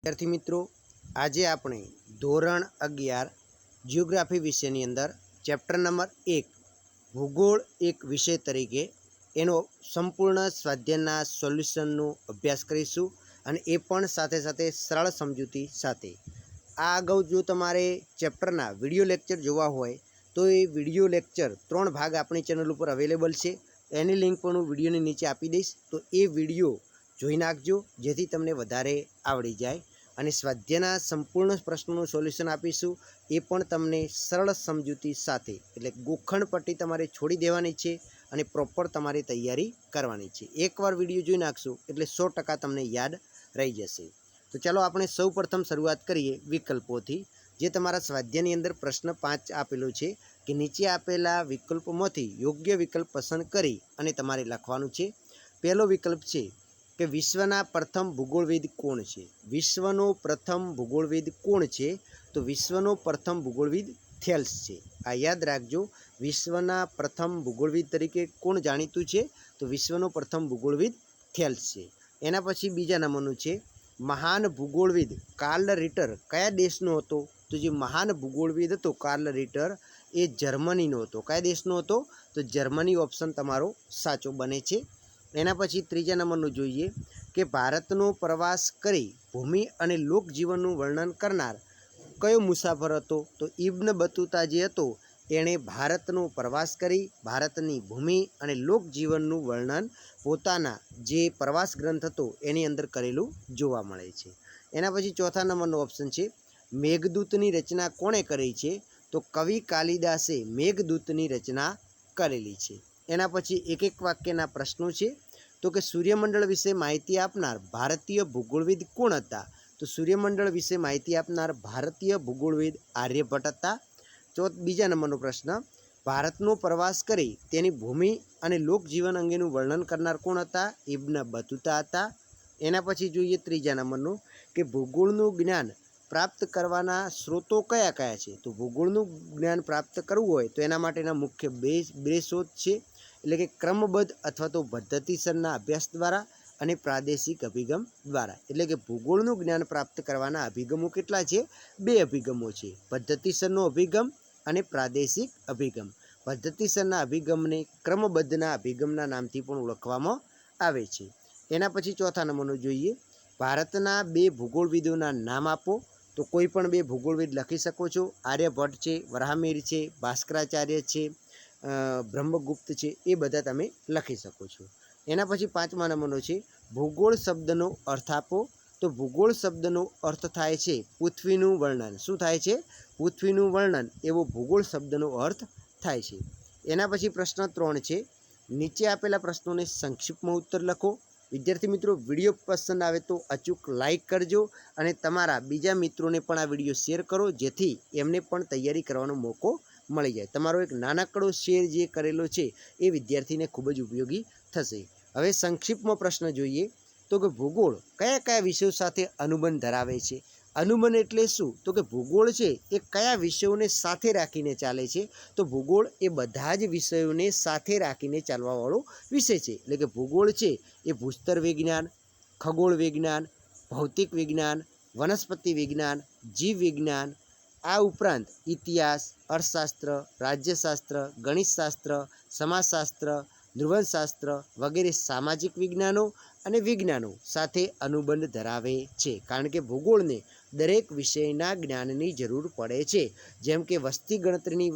विद्यार्थी मित्रों, આજે આપણે ધોરણ 11 જીઓગ્રાફી વિષયની અંદર ચેપ્ટર નંબર 1 ભૂગોળ એક વિષય તરીકે એનો સંપૂર્ણ સ્વાધ્યાયના સોલ્યુશનનો અભ્યાસ કરીશું અને એ પણ સાથે સાથે સરળ સમજૂતી સાથે। આ અગાઉ જો તમારે ચેપ્ટરના વિડીયો લેક્ચર જોવા હોય તો એ વિડીયો લેક્ચર 3 ભાગ આપણી ચેનલ ઉપર અવેલેબલ છે। એની લિંક પણ હું વિડીયોની નીચે આપી દઈશ, તો એ વિડીયો જોઈ નાખજો જેથી તમને વધારે આવડી જાય। અને સ્વાધ્યાયના સંપૂર્ણ પ્રશ્નોનું સોલ્યુશન આપીશું, એ પણ તમને સરળ સમજૂતી સાથે, એટલે ગોખણ પટ્ટી તમારે છોડી દેવાની છે અને પ્રોપર તમારી તૈયારી કરવાની છે। એકવાર વિડીયો જોઈ નાખશો એટલે 100% તમને યાદ રહી જશે। તો ચાલો આપણે સૌપ્રથમ શરૂઆત કરીએ વિકલ્પોથી। જે તમારા સ્વાધ્યાયની અંદર પ્રશ્ન 5 આપેલો છે કે નીચે આપેલા વિકલ્પોમાંથી યોગ્ય વિકલ્પ પસંદ કરી અને તમારે લખવાનું છે। પહેલો વિકલ્પ છે કે વિશ્વના પ્રથમ ભૂગોળવિદ કોણ છે? વિશ્વનો પ્રથમ ભૂગોળવિદ કોણ છે? તો વિશ્વનો પ્રથમ ભૂગોળવિદ થેલ્સ છે। આ યાદ રાખજો, વિશ્વના પ્રથમ ભૂગોળવિદ તરીકે કોણ જાણીતું છે? તો વિશ્વનો પ્રથમ ભૂગોળવિદ થેલ્સ છે। એના પછી બીજા નંબરનું છે મહાન ભૂગોળવિદ કાર્લ રિટર કયા દેશનો હતો? તો જે મહાન ભૂગોળવિદ હતો કાર્લ રિટર એ જર્મનીનો હતો। કયા દેશનો હતો? તો જર્મની ઓપ્શન તમારો સાચો બને છે। એના પછી ત્રીજા નંબરનું જોઈએ કે ભારતનો પ્રવાસ કરી ભૂમિ અને લોકજીવનનું વર્ણન કરનાર કયો મુસાફર હતો? તો ઇબ્ન બતુતા જે હતો એણે ભારતનો પ્રવાસ કરી ભારતની ભૂમિ અને લોકજીવનનું વર્ણન પોતાના જે પ્રવાસ ગ્રંથ હતો એની અંદર કરેલું જોવા મળે છે। એના પછી ચોથા નંબરનો ઓપ્શન છે મેઘદૂતની રચના કોણે કરી છે? તો કવિ કાલિદાસે મેઘદૂતની રચના કરેલી છે। એના પછી એક એક વાક્યના પ્રશ્નો છે। તો કે સૂર્યમંડળ વિશે માહિતી આપનાર ભારતીય ભૂગોળવિદ કોણ હતા? તો સૂર્યમંડળ વિશે માહિતી આપનાર ભારતીય ભૂગોળવિદ આર્યભટ્ટ હતા। બીજા નંબરનો પ્રશ્ન ભારતનો પ્રવાસ કરી તેની ભૂમિ અને લોકજીવન અંગેનું વર્ણન કરનાર કોણ હતા? ઇબ્ન બતુતા હતા। એના પછી જોઈએ ત્રીજા નંબરનું કે ભૂગોળનું જ્ઞાન પ્રાપ્ત કરવાના સ્ત્રોતો કયા કયા છે? તો ભૂગોળનું જ્ઞાન પ્રાપ્ત કરવું હોય તો એના માટેના મુખ્ય બે સ્ત્રોત છે, એટલે કે ક્રમબદ્ધ અથવા તો પદ્ધતિસરના અભ્યાસ દ્વારા અને પ્રાદેશિક અભિગમ દ્વારા। એટલે કે ભૂગોળનું જ્ઞાન પ્રાપ્ત કરવાના અભિગમો કેટલા છે? 2 અભિગમો છે, પદ્ધતિસરનો અભિગમ અને પ્રાદેશિક અભિગમ। પદ્ધતિસરના અભિગમને ક્રમબદ્ધના અભિગમના નામથી પણ ઓળખવામાં આવે છે। એના પછી ચોથા નંબરનું જોઈએ ભારતના 2 ભૂગોળવિદોના નામ આપો। તો કોઈ પણ 2 ભૂગોળવિદ લખી શકો છો, આર્યભટ્ટ છે, વરાહમિહિર છે, ભાસ્કરાચાર્ય છે, બ્રહ્મગુપ્ત છે, એ બધા તમે લખી શકો છો। એના પછી પાંચમા નંબરનો છે ભૂગોળ શબ્દનો અર્થ આપો। તો ભૂગોળ શબ્દનો અર્થ થાય છે પૃથ્વીનું વર્ણન। શું થાય છે? પૃથ્વીનું વર્ણન એવો ભૂગોળ શબ્દનો અર્થ થાય છે। એના પછી પ્રશ્ન 3 છે નીચે આપેલા પ્રશ્નોને સંક્ષિપ્તમાં ઉત્તર લખો। વિદ્યાર્થી મિત્રો, વિડીયો પસંદ આવે તો અચૂક લાઇક કરજો અને તમારા બીજા મિત્રોને પણ આ વિડીયો શેર કરો જેથી એમને પણ તૈયારી કરવાનો મોકો મળી જાય। તમારો એક નાનકડો શેર જે કરેલો છે એ વિદ્યાર્થીને ખૂબ જ ઉપયોગી થશે। હવે સંક્ષિપ્તમાં પ્રશ્ન જોઈએ તો કે ભૂગોળ કયા કયા વિષયો સાથે અનુબંધ ધરાવે છે? અનુબંધ એટલે શું? તો કે ભૂગોળ છે એ કયા વિષયોને સાથે રાખીને ચાલે છે? તો ભૂગોળ એ બધા જ વિષયોને સાથે રાખીને ચાલવાવાળો વિષય છે। એટલે કે ભૂગોળ છે એ ભૂસ્તર વિજ્ઞાન, ખગોળ વિજ્ઞાન, ભૌતિક વિજ્ઞાન, વનસ્પતિ વિજ્ઞાન, જીવ વિજ્ઞાન, આ ઉપરાંત ઇતિહાસ, અર્થશાસ્ત્ર, રાજ્યશાસ્ત્ર, ગણિતશાસ્ત્ર, સમાજશાસ્ત્ર, ધ્રુવનશાસ્ત્ર વગેરે સામાજિક વિજ્ઞાનો અને વિજ્ઞાનો સાથે અનુબંધ ધરાવે છે। કારણ કે ભૂગોળને દરેક વિષયના જ્ઞાનની જરૂર પડે છે। જેમ કે વસ્તી ગણતરીની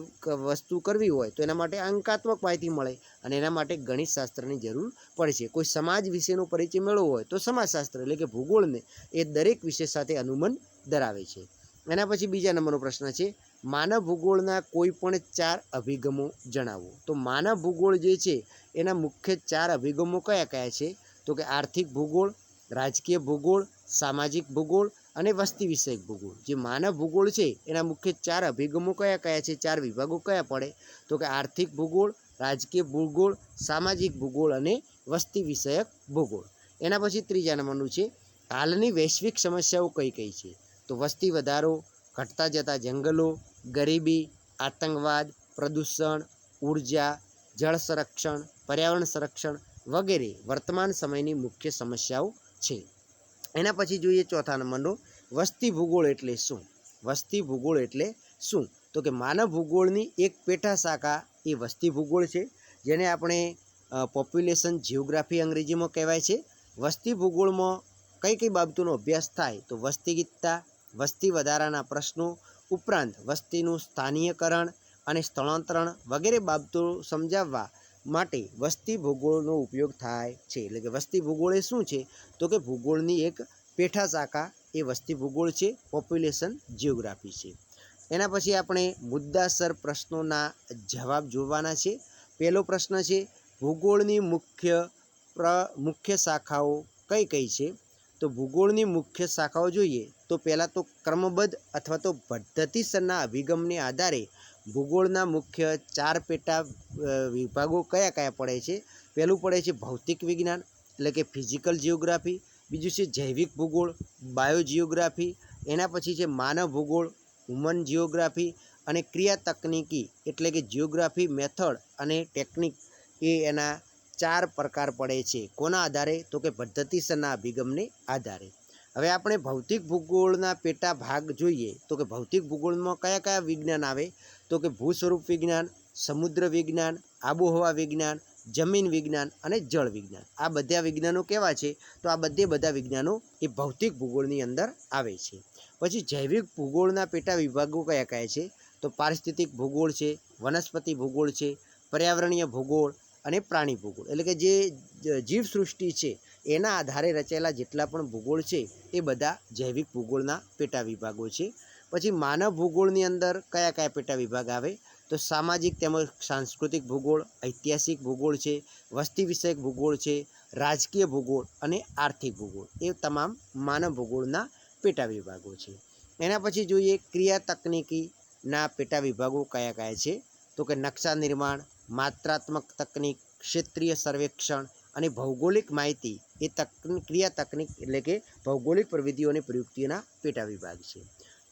વસ્તુ કરવી હોય તો એના માટે અંકાત્મક માહિતી મળે અને એના માટે ગણિતશાસ્ત્રની જરૂર પડે છે। કોઈ સમાજ વિશેનો પરિચય મેળવવો હોય તો સમાજશાસ્ત્ર એટલે કે ભૂગોળને એ દરેક વિષય સાથે અનુબંધ ધરાવે છે। એના પછી બીજા નંબરનો પ્રશ્ન છે માનવ ભૂગોળના કોઈ પણ 4 અભિગમો જણાવો। તો માનવ ભૂગોળ જે છે એના મુખ્ય 4 અભિગમો કયા કયા છે? તો કે આર્થિક ભૂગોળ, રાજકીય ભૂગોળ, સામાજિક ભૂગોળ અને વસ્તી વિષયક ભૂગોળ। જે માનવ ભૂગોળ છે એના મુખ્ય 4 અભિગમો કયા કયા છે? 4 વિભાગો કયા પડે? તો કે આર્થિક ભૂગોળ, રાજકીય ભૂગોળ, સામાજિક ભૂગોળ અને વસ્તી વિષયક ભૂગોળ। એના પછી ત્રીજા નંબરનું છે હાલની વૈશ્વિક સમસ્યાઓ કઈ કઈ છે? તો વસ્તી વધારો, ઘટતા જતા જંગલો, ગરીબી, આતંકવાદ, પ્રદૂષણ, ઉર્જા, જળ સંરક્ષણ, પર્યાવરણ સંરક્ષણ વગેરે વર્તમાન સમયની મુખ્ય સમસ્યાઓ છે। એના પછી જોઈએ ચોથા નંબરનો વસ્તી ભૂગોળ એટલે શું? વસ્તી ભૂગોળ એટલે શું? તો કે માનવ ભૂગોળની એક પેટા શાખા એ વસ્તી ભૂગોળ છે, જેને આપણે પોપ્યુલેશન જિયોગ્રાફી અંગ્રેજીમાં કહેવાય છે. વસ્તી ભૂગોળમાં કઈ કઈ બાબતોનો અભ્યાસ થાય? તો વસ્તી ગીતતા, વસ્તી વધારાના પ્રશ્નો, ઉપરાંત વસ્તીનું સ્થાનીયકરણ અને સ્થળાંતરણ વગેરે બાબતો સમજાવવા માટે વસ્તી ભૂગોળનો ઉપયોગ થાય છે. એટલે કે વસ્તી ભૂગોળ એ શું છે? તો કે ભૂગોળની એક પેટા શાખા એ વસ્તી ભૂગોળ છે, પોપ્યુલેશન જિયોગ્રાફી છે. એના પછી આપણે મુદ્દાસર પ્રશ્નોના જવાબ જોવાના છે. પહેલો પ્રશ્ન છે, ભૂગોળની મુખ્ય શાખાઓ કઈ કઈ છે? તો ભૂગોળની મુખ્ય શાખાઓ જોઈએ તો પહેલાં તો ક્રમબદ્ધ અથવા તો પદ્ધતિસરના અભિગમને આધારે ભૂગોળના મુખ્ય 4 પેટા વિભાગો કયા કયા પડે છે? પહેલું પડે છે ભૌતિક વિજ્ઞાન એટલે કે ફિઝિકલ જિયોગ્રાફી, બીજું છે જૈવિક ભૂગોળ બાયો જિયોગ્રાફી, એના પછી છે માનવ ભૂગોળ હ્યુમન જિયોગ્રાફી, અને ક્રિયા તકનીકી એટલે કે જિયોગ્રાફી મેથડ અને ટેકનિક એ એના 4 પ્રકાર પડે છે. કોના આધારે? તો કે પદ્ધતિસરના અભિગમને આધારે. હવે આપણે ભૌતિક ભૂગોળના પેટા ભાગ જોઈએ તો કે ભૌતિક ભૂગોળમાં કયા કયા વિજ્ઞાન આવે? તો કે ભૂ સ્વરૂપ વિજ્ઞાન, સમુદ્ર વિજ્ઞાન, આબોહવા વિજ્ઞાન, જમીન વિજ્ઞાન અને જળ વિજ્ઞાન. આ બધા વિજ્ઞાનો કેવા છે? તો આ બધા વિજ્ઞાનો એ ભૌતિક ભૂગોળની અંદર આવે છે. પછી જૈવિક ભૂગોળના પેટા વિભાગો કયા કયા છે? તો પારિસ્થિતિક ભૂગોળ છે, વનસ્પતિ ભૂગોળ છે, પર્યાવરણીય ભૂગોળ અને પ્રાણી ભૂગોળ. એટલે કે જે જીવસૃષ્ટિ છે એના આધારે રચાયેલા જેટલા પણ ભૂગોળ છે એ બધા જૈવિક ભૂગોળના પેટા વિભાગો છે. પછી માનવ ભૂગોળની અંદર કયા કયા પેટા વિભાગ આવે? તો સામાજિક તેમજ સાંસ્કૃતિક ભૂગોળ, ઐતિહાસિક ભૂગોળ છે, વસ્તી વિષયક ભૂગોળ છે, રાજકીય ભૂગોળ અને આર્થિક ભૂગોળ. એ તમામ માનવ ભૂગોળના પેટા વિભાગો છે. એના પછી જોઈએ ક્રિયા તકનીકીના પેટા વિભાગો કયા કયા છે? તો કે નકશા નિર્માણ, માત્રાત્મક તકનીક, ક્ષેત્રીય સર્વેક્ષણ અને ભૌગોલિક માહિતી એ ક્રિયા તકનીક એટલે કે ભૌગોલિક પ્રવિધિઓ અને પ્રયુક્તિઓના પેટા વિભાગ છે.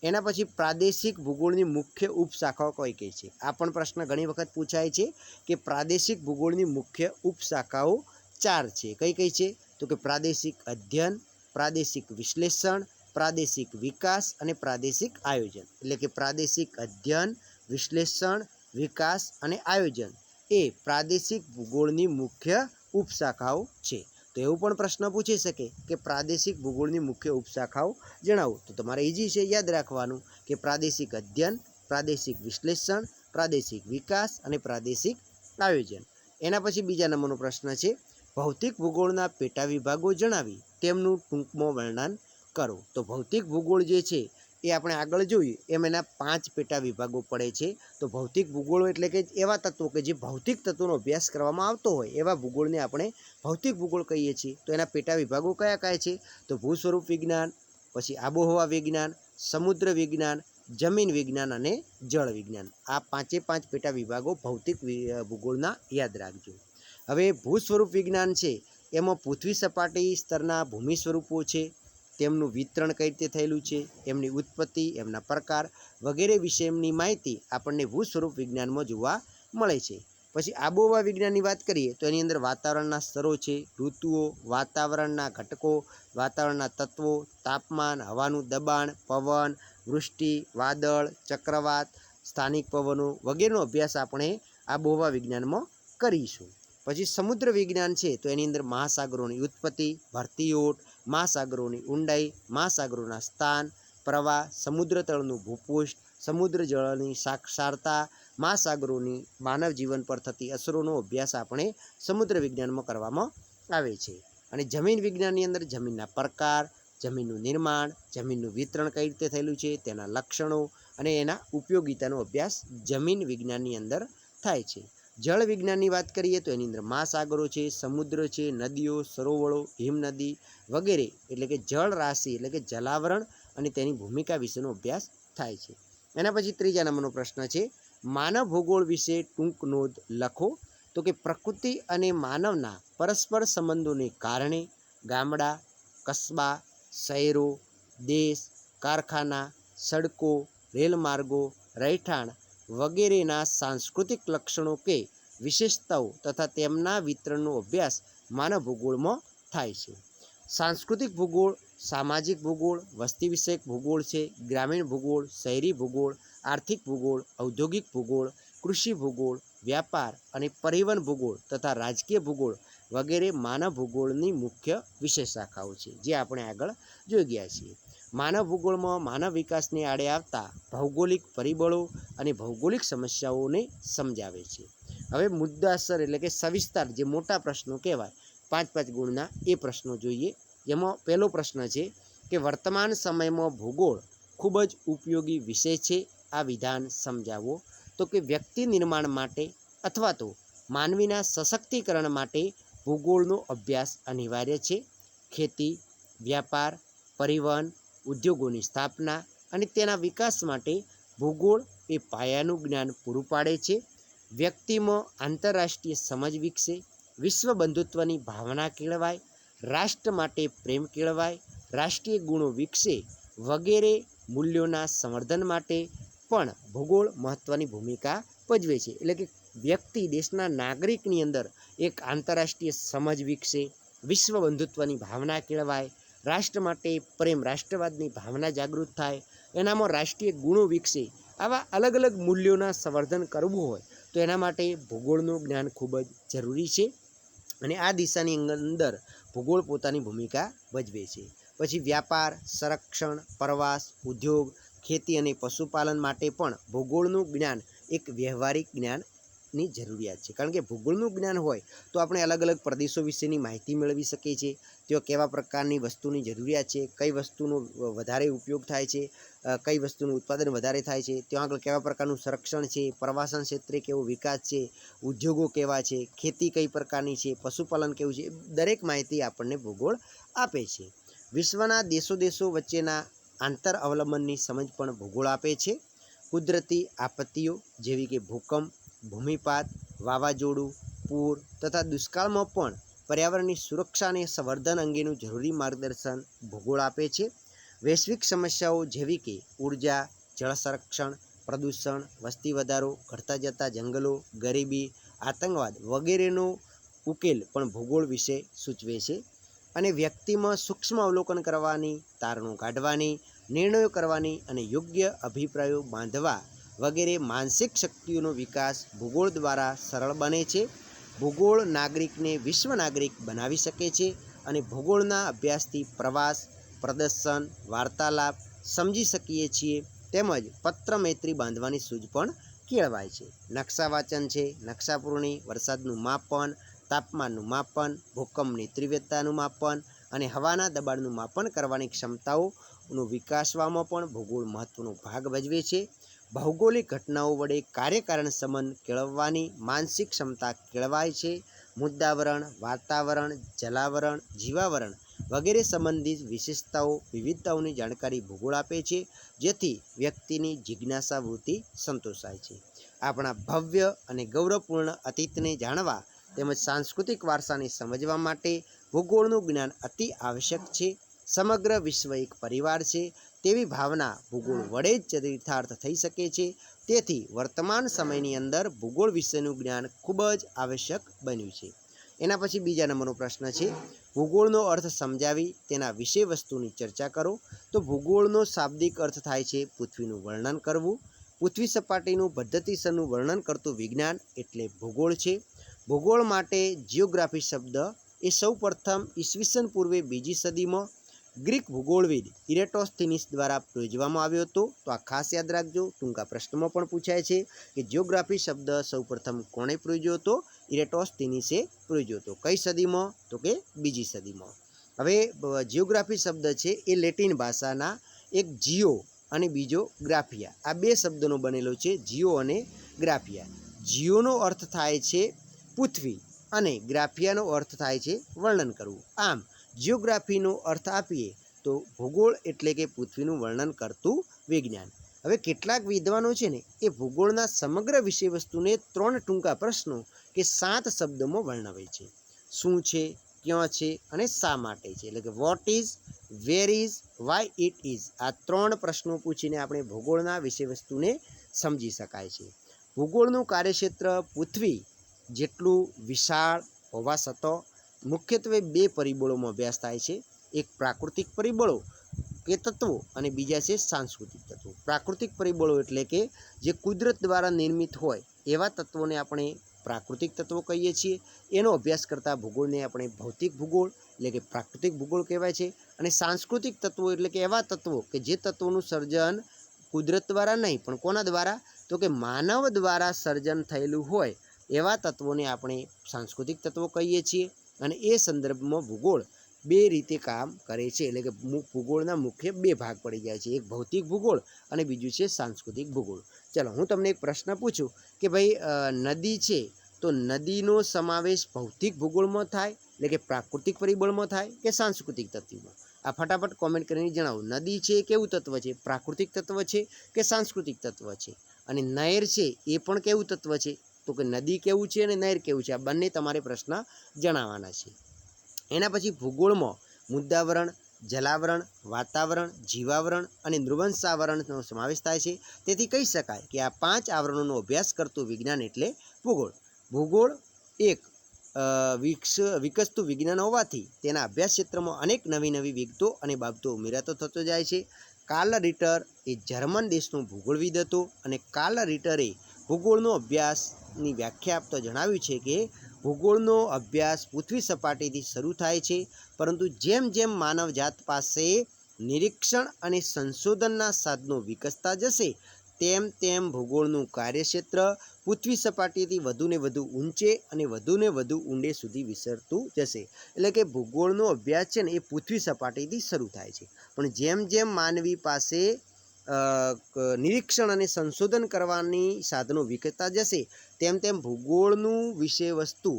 એના પછી પ્રાદેશિક ભૂગોળની મુખ્ય ઉપશાખાઓ કઈ કઈ છે? આ પણ પ્રશ્ન ઘણી વખત પૂછાય છે કે પ્રાદેશિક ભૂગોળની મુખ્ય ઉપશાખાઓ 4 છે. કઈ કઈ છે? તો કે પ્રાદેશિક અધ્યયન, પ્રાદેશિક વિશ્લેષણ, પ્રાદેશિક વિકાસ અને પ્રાદેશિક આયોજન. એટલે કે પ્રાદેશિક અધ્યયન, વિશ્લેષણ, વિકાસ અને આયોજન એ પ્રાદેશિક ભૂગોળની મુખ્ય ઉપશાખાઓ છે. તો એવું પણ પ્રશ્ન પૂછી શકે કે પ્રાદેશિક ભૂગોળની મુખ્ય ઉપશાખાઓ જણાવો. તો તમારે ઇઝી છે, યાદ રાખવાનું કે પ્રાદેશિક અધ્યયન, પ્રાદેશિક વિશ્લેષણ, પ્રાદેશિક વિકાસ અને પ્રાદેશિક આયોજન. એના પછી બીજા નંબરનો પ્રશ્ન છે, ભૌતિક ભૂગોળના પેટા વિભાગો જણાવી તેમનું ટૂંકમાં વર્ણન કરો. તો ભૌતિક ભૂગોળ જે છે એ આપણે આગળ જોઈએ એમ એના 5 પેટા વિભાગો પડે છે. તો ભૌતિક ભૂગોળો એટલે કે એવા તત્વો કે જે ભૌતિક તત્વોનો અભ્યાસ કરવામાં આવતો હોય એવા ભૂગોળને આપણે ભૌતિક ભૂગોળ કહીએ છીએ. તો એના પેટા વિભાગો કયા કયા છે? તો ભૂ સ્વરૂપ વિજ્ઞાન, પછી આબોહવા વિજ્ઞાન, સમુદ્ર વિજ્ઞાન, જમીન વિજ્ઞાન અને જળ વિજ્ઞાન. આ 5 પેટા વિભાગો ભૌતિક ભૂગોળના યાદ રાખજો. હવે ભૂ સ્વરૂપ વિજ્ઞાન છે એમાં પૃથ્વી સપાટી સ્તરના ભૂમિ સ્વરૂપો છે, તેમનું વિતરણ કઈ રીતે થયેલું છે, એમની ઉત્પત્તિ, એમના પ્રકાર વગેરે વિશેની માહિતી આપણને ભૂ સ્વરૂપ વિજ્ઞાનમાં જોવા મળે છે. પછી આબોહવા વિજ્ઞાનની વાત કરીએ તો એની અંદર વાતાવરણના સ્તરો છે, ઋતુઓ, વાતાવરણના ઘટકો, વાતાવરણના તત્વો, તાપમાન, હવાનું દબાણ, પવન, વૃષ્ટિ, વાદળ, ચક્રવાત, સ્થાનિક પવનો વગેરેનો અભ્યાસ આપણે આબોહવા વિજ્ઞાનમાં કરીશું. પછી સમુદ્ર વિજ્ઞાન છે તો એની અંદર મહાસાગરોની ઉત્પત્તિ, ભરતી ઓટ, મહાસાગરોની ઊંડાઈ, મહાસાગરોના સ્થાન, પ્રવાહ, સમુદ્ર તળનું ભૂપૃષ્ઠ, સમુદ્ર જળની સાક્ષરતા, મહાસાગરોની માનવ જીવન પર થતી અસરોનો અભ્યાસ આપણે સમુદ્ર વિજ્ઞાનમાં કરવામાં આવે છે. અને જમીન વિજ્ઞાનની અંદર જમીનના પ્રકાર, જમીનનું નિર્માણ, જમીનનું વિતરણ કઈ રીતે થયેલું છે, તેના લક્ષણો અને એના ઉપયોગિતાનો અભ્યાસ જમીન વિજ્ઞાનની અંદર થાય છે. જળ વિજ્ઞાનની વાત કરીએ તો એની અંદર મહાસાગરો છે, સમુદ્ર છે, નદીઓ, સરોવરો, હિમનદી વગેરે એટલે કે જળ રાશિ એટલે કે જલાવરણ અને તેની ભૂમિકા વિશેનો અભ્યાસ થાય છે. એના પછી ત્રીજા નંબરનો પ્રશ્ન છે, માનવ ભૂગોળ વિશે ટૂંક નોંધ લખો. તો કે પ્રકૃતિ અને માનવના પરસ્પર સંબંધોને કારણે ગામડા, કસ્બા, શહેરો, દેશ, કારખાના, સડકો, રેલમાર્ગો, રહેઠાણ વગેરેના સાંસ્કૃતિક લક્ષણો કે વિશેષતાઓ તથા તેમના વિતરણનો અભ્યાસ માનવ ભૂગોળમાં થાય છે. સાંસ્કૃતિક ભૂગોળ સામાજિક ભૂગોળ, વસ્તી વિષયક ભૂગોળ છે, ગ્રામીણ ભૂગોળ, શહેરી ભૂગોળ, આર્થિક ભૂગોળ, ઔદ્યોગિક ભૂગોળ, કૃષિ ભૂગોળ, વ્યાપાર અને પરિવહન ભૂગોળ તથા રાજકીય ભૂગોળ વગેરે માનવ ભૂગોળની મુખ્ય વિષય શાખાઓ છે, જે આપણે આગળ જોઈ ગયા છીએ. માનવ ભૂગોળમાં માનવ વિકાસને આડે આવતા ભૌગોલિક પરિબળો અને ભૌગોલિક સમસ્યાઓને સમજાવે છે. હવે મુદ્દાસર એટલે કે સવિસ્તાર જે મોટા પ્રશ્નો કહેવાય 5-5 ગુણના એ પ્રશ્નો જોઈએ. જેમાં પહેલો પ્રશ્ન છે કે વર્તમાન સમયમાં ભૂગોળ ખૂબ જ ઉપયોગી વિષય છે, આ વિધાન સમજાવો. તો કે વ્યક્તિ નિર્માણ માટે અથવા તો માનવીના સશક્તિકરણ માટે ભૂગોળનો અભ્યાસ અનિવાર્ય છે. ખેતી, વ્યાપાર, પરિવહન, ઉદ્યોગોની સ્થાપના અને તેના વિકાસ માટે ભૂગોળ એ પાયાનું જ્ઞાન પૂરું પાડે છે. વ્યક્તિમાં આંતરરાષ્ટ્રીય સમજ વિકસે, વિશ્વ બંધુત્વની ભાવના કેળવાય, રાષ્ટ્ર માટે પ્રેમ કેળવાય, રાષ્ટ્રીય ગુણો વિકસે વગેરે મૂલ્યોના સંવર્ધન માટે પણ ભૂગોળ મહત્ત્વની ભૂમિકા ભજવે છે. એટલે કે વ્યક્તિ દેશના નાગરિકની અંદર એક આંતરરાષ્ટ્રીય સમજ વિકસે, વિશ્વ બંધુત્વની ભાવના કેળવાય, રાષ્ટ્ર માટે પ્રેમ, રાષ્ટ્રવાદની ભાવના જાગૃત થાય, એનામાં રાષ્ટ્રીય ગુણો વિકસે, આવા અલગ અલગ મૂલ્યોના સંવર્ધન કરવું હોય તો એના માટે ભૂગોળનું જ્ઞાન ખૂબ જ જરૂરી છે. અને આ દિશાની અંદર ભૂગોળ પોતાની ભૂમિકા ભજવે છે. પછી વ્યાપાર, સંરક્ષણ, પ્રવાસ, ઉદ્યોગ, ખેતી અને પશુપાલન માટે પણ ભૂગોળનું જ્ઞાન એક વ્યવહારિક જ્ઞાનની જરૂરિયાત છે. કારણ કે ભૂગોળનું જ્ઞાન હોય તો આપણે અલગ અલગ પ્રદેશો વિશેની માહિતી મેળવી શકીએ છીએ. તેઓ કેવા પ્રકારની વસ્તુની જરૂરિયાત છે, કઈ વસ્તુનો વધારે ઉપયોગ થાય છે, કઈ વસ્તુનું ઉત્પાદન વધારે થાય છે, ત્યાં આગળ કેવા પ્રકારનું સંરક્ષણ છે, પ્રવાસન ક્ષેત્રે કેવો વિકાસ છે, ઉદ્યોગો કેવા છે, ખેતી કઈ પ્રકારની છે, પશુપાલન કેવું છે, દરેક માહિતી આપણને ભૂગોળ આપે છે. વિશ્વના દેશો વચ્ચેના આંતર અવલંબનની સમજ પણ ભૂગોળ આપે છે. કુદરતી આપત્તિઓ જેવી કે ભૂકંપ, ભૂમિપાત, વાવાઝોડું, પૂર તથા દુષ્કાળમાં પણ પર્યાવરણની સુરક્ષા અને સંવર્ધન અંગેનું જરૂરી માર્ગદર્શન ભૂગોળ આપે છે. વૈશ્વિક સમસ્યાઓ જેવી કે ઉર્જા, જળ સંરક્ષણ, પ્રદૂષણ, વસ્તી વધારો, ઘટતા જતા જંગલો, ગરીબી, આતંકવાદ વગેરેનો ઉકેલ પણ ભૂગોળ વિશે સૂચવે છે. અને વ્યક્તિમાં સૂક્ષ્મ અવલોકન કરવાની, તારણો કાઢવાની, નિર્ણયો કરવાની અને યોગ્ય અભિપ્રાયો બાંધવા વગેરે માનસિક શક્તિઓનો વિકાસ ભૂગોળ દ્વારા સરળ બને છે. ભૂગોળ નાગરિકને વિશ્વ નાગરિક બનાવી શકે છે અને ભૂગોળના અભ્યાસથી પ્રવાસ, પ્રદર્શન, વાર્તાલાપ સમજી શકીએ છીએ, તેમજ પત્ર મૈત્રી બાંધવાની સૂઝ પણ કેળવાય છે. નકશા વાંચન છે, નકશા પૂરણી, વરસાદનું માપન, તાપમાનનું માપન, ભૂકંપની તીવ્રતાનું માપન અને હવાના દબાણનું માપન કરવાની ક્ષમતાઓનો વિકાસવામાં પણ ભૂગોળ મહત્ત્વનો ભાગ ભજવે છે. ભૌગોલિક ઘટનાઓ વડે કાર્યકારણ સંબંધ કેળવવાની માનસિક ક્ષમતા કેળવાય છે. મુદ્દાવરણ, વાતાવરણ, જલાવરણ, જીવાવરણ વગેરે સંબંધિત વિશેષતાઓ, વિવિધતાઓની જાણકારી ભૂગોળ આપે છે, જેથી વ્યક્તિની જિજ્ઞાસા વૃત્તિ સંતોષાય છે. આપણા ભવ્ય અને ગૌરવપૂર્ણ અતીતને જાણવા તેમજ સાંસ્કૃતિક વારસાને સમજવા માટે ભૂગોળનું જ્ઞાન અતિ આવશ્યક છે. સમગ્ર વિશ્વ એક પરિવાર છે તેવી ભાવના ભૂગોળ વડે જ ચરિતાર્થ થઈ શકે છે. તેથી વર્તમાન સમયની અંદર ભૂગોળ વિશેનું જ્ઞાન ખૂબ જ આવશ્યક બન્યું છે. એના પછી બીજા નંબરનો પ્રશ્ન છે, ભૂગોળનો અર્થ સમજાવી તેના વિષય વસ્તુની ચર્ચા કરો. તો ભૂગોળનો શાબ્દિક અર્થ થાય છે પૃથ્વીનું વર્ણન કરવું. પૃથ્વી સપાટીનું પદ્ધતિસરનું વર્ણન કરતું વિજ્ઞાન એટલે ભૂગોળ છે. ભૂગોળ માટે જિયોગ્રાફી શબ્દ એ સૌ પ્રથમ ઈસવીસન પૂર્વે 2જી સદીમાં ગ્રીક ભૂગોળવિદ ઇરેટોસ્થિનીસ દ્વારા પ્રયોજવામાં આવ્યો હતો. તો આ ખાસ યાદ રાખજો, ટૂંકા પ્રશ્નમાં પણ પૂછાય છે કે જિયોગ્રાફી શબ્દ સૌપ્રથમ કોણે પ્રયોજ્યો હતો? ઇરેટોસ્થિનીસે પ્રયોજ્યો હતો. કઈ સદીમાં? તો કે 2જી સદીમાં. હવે જિયોગ્રાફી શબ્દ છે એ લેટિન ભાષાના એક જીઓ અને બીજો ગ્રાફિયા, આ બે શબ્દોનો બનેલો છે, જીઓ અને ગ્રાફિયા. જીઓનો અર્થ થાય છે પૃથ્વી અને ગ્રાફિયાનો અર્થ થાય છે વર્ણન કરવું. આમ જિયોગ્રાફીનો અર્થ આપીએ તો ભૂગોળ એટલે કે પૃથ્વીનું વર્ણન કરતું વિજ્ઞાન. હવે કેટલાક વિદ્વાનો છે ને એ ભૂગોળના સમગ્ર વિષય વસ્તુને 3 ટૂંકા પ્રશ્નો કે 7 શબ્દોમાં વર્ણવે છે. શું છે, ક્યાં છે અને શા માટે છે. એટલે કે what is, where is, Y it is. આ 3 પ્રશ્નો પૂછીને આપણે ભૂગોળના વિષય વસ્તુને સમજી શકાય છે. ભૂગોળનું કાર્યક્ષેત્ર પૃથ્વી જેટલું વિશાળ હોવા છતાં મુખ્યત્વે 2 પરિબળોમાં અભ્યાસ થાય છે. એક પ્રાકૃતિક પરિબળો કે તત્વો અને બીજા છે સાંસ્કૃતિક તત્વો। પ્રાકૃતિક પરિબળો એટલે કે જે કુદરત દ્વારા નિર્મિત હોય એવા તત્વોને આપણે પ્રાકૃતિક તત્વો કહીએ છીએ। એનો અભ્યાસ કરતા ભૂગોળને આપણે ભૌતિક ભૂગોળ એટલે કે પ્રાકૃતિક ભૂગોળ કહેવાય છે। અને સાંસ્કૃતિક તત્વો એટલે કે એવા તત્વો કે જે તત્વોનું સર્જન કુદરત દ્વારા નહીં પણ કોના દ્વારા, તો કે માનવ દ્વારા સર્જન થયેલું હોય એવા તત્વોને આપણે સાંસ્કૃતિક તત્વો કહીએ છીએ। અને એ સંદર્ભમાં ભૂગોળ બે રીતે કામ કરે છે, એટલે કે ભૂગોળના મુખ્ય બે ભાગ પડી જાય છે, એક ભૌતિક ભૂગોળ અને બીજું છે સાંસ્કૃતિક ભૂગોળ। ચલો હું તમને એક પ્રશ્ન પૂછું કે ભાઈ નદી છે તો નદીનો સમાવેશ ભૌતિક ભૂગોળમાં થાય એટલે કે પ્રાકૃતિક પરિબળમાં થાય કે સાંસ્કૃતિક તત્વમાં? આ ફટાફટ કોમેન્ટ કરીને જણાવો। નદી છે એ કેવું તત્વ છે, પ્રાકૃતિક તત્વ છે કે સાંસ્કૃતિક તત્વ છે? અને નહેર છે એ પણ કેવું તત્વ છે, તો કે નદી કેવું છે અને નહેર કેવું છે? આ બંને તમારે પ્રશ્ન જણાવવાના છે। એના પછી ભૂગોળમાં મુદ્દાવરણ, જલાવરણ, વાતાવરણ, જીવાવરણ અને નૃવંશાવરણનો સમાવેશ થાય છે। તેથી કહી શકાય કે આ 5 આવરણોનો અભ્યાસ કરતું વિજ્ઞાન એટલે ભૂગોળ। ભૂગોળ એક વિકસતું વિજ્ઞાન હોવાથી તેના અભ્યાસ ક્ષેત્રમાં અનેક નવી નવી વિગતો અને બાબતો ઉમેરાતો થતો જાય છે। કાર્લ રિટર એ જર્મન દેશનું ભૂગોળવિદ હતો અને કાર્લ રિટરે ભૂગોળનો અભ્યાસની વ્યાખ્યા આપતા જણાવ્યું છે કે ભૂગોળનો અભ્યાસ પૃથ્વી સપાટીથી શરૂ થાય છે, પરંતુ જેમ જેમ માનવજાત પાસે નિરીક્ષણ અને સંશોધનના સાધનો વિકસતા જશે તેમ તેમ ભૂગોળનું કાર્યક્ષેત્ર પૃથ્વી સપાટીથી વધુને વધુ ઊંચે અને વધુને વધુ ઊંડે સુધી વિસ્તરતું જશે। એટલે કે ભૂગોળનો અભ્યાસ છે ને એ પૃથ્વી સપાટીથી શરૂ થાય છે, પણ જેમ જેમ માનવી પાસે નિરીક્ષણ અને સંશોધન કરવાની સાધનો વિકસતા જશે તેમ તેમ ભૂગોળનું વિષય વસ્તુ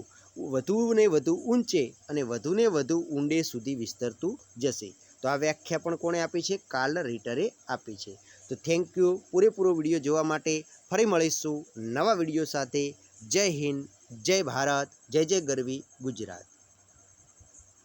વધુને વધુ ઊંચે અને વધુને વધુ ઊંડે સુધી વિસ્તરતું જશે। તો આ વ્યાખ્યા પણ કોણે આપી છે? કાર્લ રિટરે આપી છે। તો થેન્ક યુ પૂરેપૂરો વિડીયો જોવા માટે। ફરી મળીશું નવા વિડીયો સાથે। જય હિન્દ, જય ભારત, જય જય ગરવી ગુજરાત।